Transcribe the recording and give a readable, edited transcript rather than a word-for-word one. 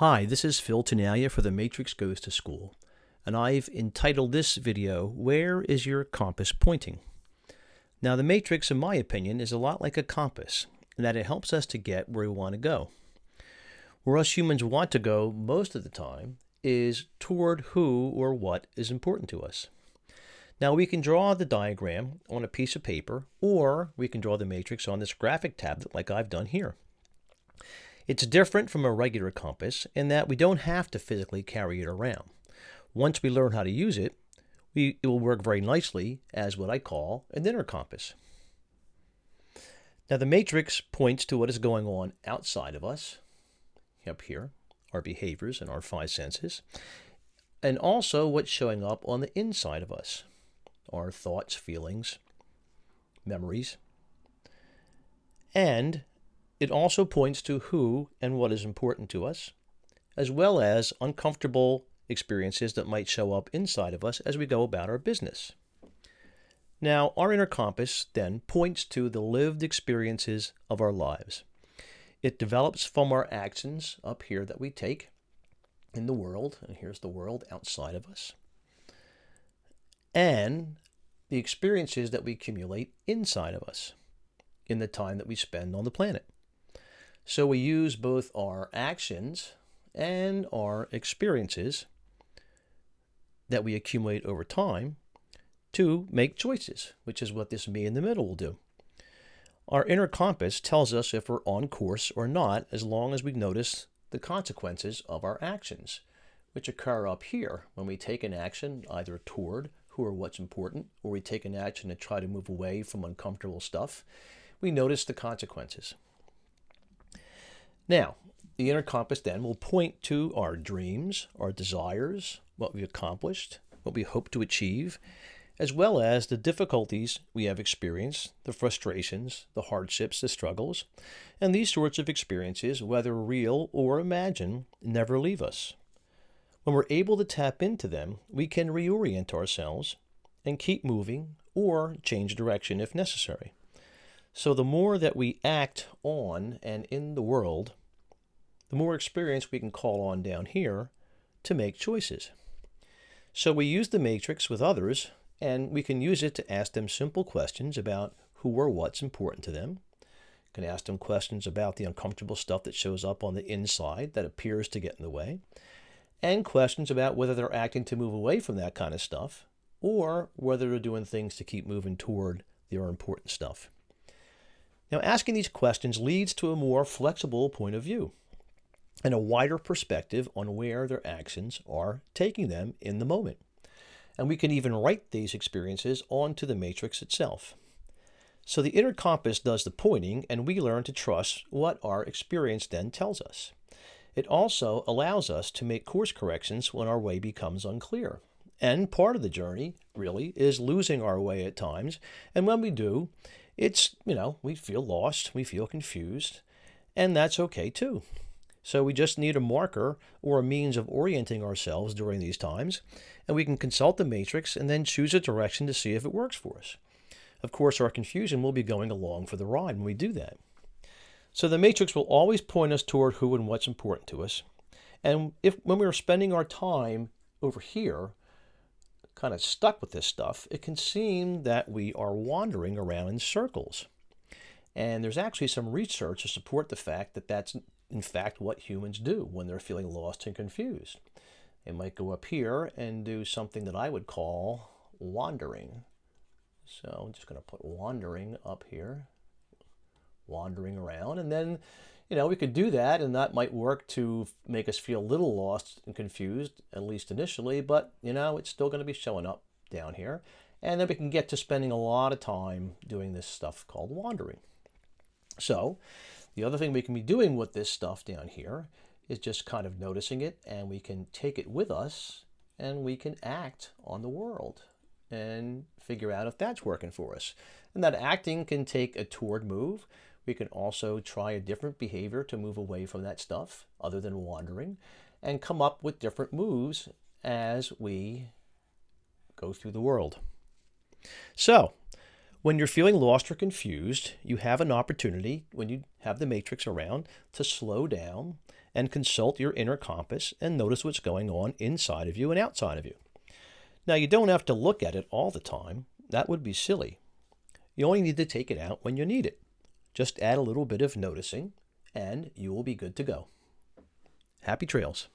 Hi, this is Phil Tenalia for The Matrix Goes to School, and I've entitled this video, Where is Your Compass Pointing? Now, the Matrix, in my opinion, is a lot like a compass, in that it helps us to get where we want to go. Where us humans want to go most of the time is toward who or what is important to us. Now, we can draw the diagram on a piece of paper, or we can draw the matrix on this graphic tablet like I've done here. It's different from a regular compass in that we don't have to physically carry it around. Once we learn how to use it, it will work very nicely as what I call an inner compass. Now, the matrix points to what is going on outside of us, up here, our behaviors and our five senses, and also what's showing up on the inside of us, our thoughts, feelings, memories, and it also points to who and what is important to us, as well as uncomfortable experiences that might show up inside of us as we go about our business. Now, our inner compass then points to the lived experiences of our lives. It develops from our actions up here that we take in the world, and here's the world outside of us, and the experiences that we accumulate inside of us in the time that we spend on the planet. So we use both our actions and our experiences that we accumulate over time to make choices, which is what this me in the middle will do. Our inner compass tells us if we're on course or not, as long as we notice the consequences of our actions, which occur up here when we take an action either toward who or what's important, or we take an action to try to move away from uncomfortable stuff. We notice the consequences. Now, the inner compass then will point to our dreams, our desires, what we've accomplished, what we hope to achieve, as well as the difficulties we have experienced, the frustrations, the hardships, the struggles, and these sorts of experiences, whether real or imagined, never leave us. When we're able to tap into them, we can reorient ourselves and keep moving or change direction if necessary. So the more that we act on and in the world, the more experience we can call on down here to make choices. So we use the matrix with others, and we can use it to ask them simple questions about who or what's important to them. You can ask them questions about the uncomfortable stuff that shows up on the inside that appears to get in the way, and questions about whether they're acting to move away from that kind of stuff, or whether they're doing things to keep moving toward their important stuff. Now, asking these questions leads to a more flexible point of view and a wider perspective on where their actions are taking them in the moment. And we can even write these experiences onto the matrix itself. So the inner compass does the pointing, and we learn to trust what our experience then tells us. It also allows us to make course corrections when our way becomes unclear. And part of the journey, really, is losing our way at times. And when we do, it's, we feel lost, we feel confused, and that's okay too. So we just need a marker or a means of orienting ourselves during these times, and we can consult the matrix and then choose a direction to see if it works for us. Of course, our confusion will be going along for the ride when we do that. So the matrix will always point us toward who and what's important to us. And when we're spending our time over here, kind of stuck with this stuff, it can seem that we are wandering around in circles. And there's actually some research to support the fact that that's in fact what humans do when they're feeling lost and confused. They might go up here and do something that I would call wandering. So I'm just going to put wandering up here, wandering around, and then we could do that, and that might work to make us feel a little lost and confused, at least initially, but it's still going to be showing up down here. And then we can get to spending a lot of time doing this stuff called wandering. So the other thing we can be doing with this stuff down here is just kind of noticing it, and we can take it with us, and we can act on the world and figure out if that's working for us. And that acting can take a toward move. We can also try a different behavior to move away from that stuff other than wandering, and come up with different moves as we go through the world. So when you're feeling lost or confused, you have an opportunity, when you have the matrix around, to slow down and consult your inner compass and notice what's going on inside of you and outside of you. Now, you don't have to look at it all the time. That would be silly. You only need to take it out when you need it. Just add a little bit of noticing, and you will be good to go. Happy trails.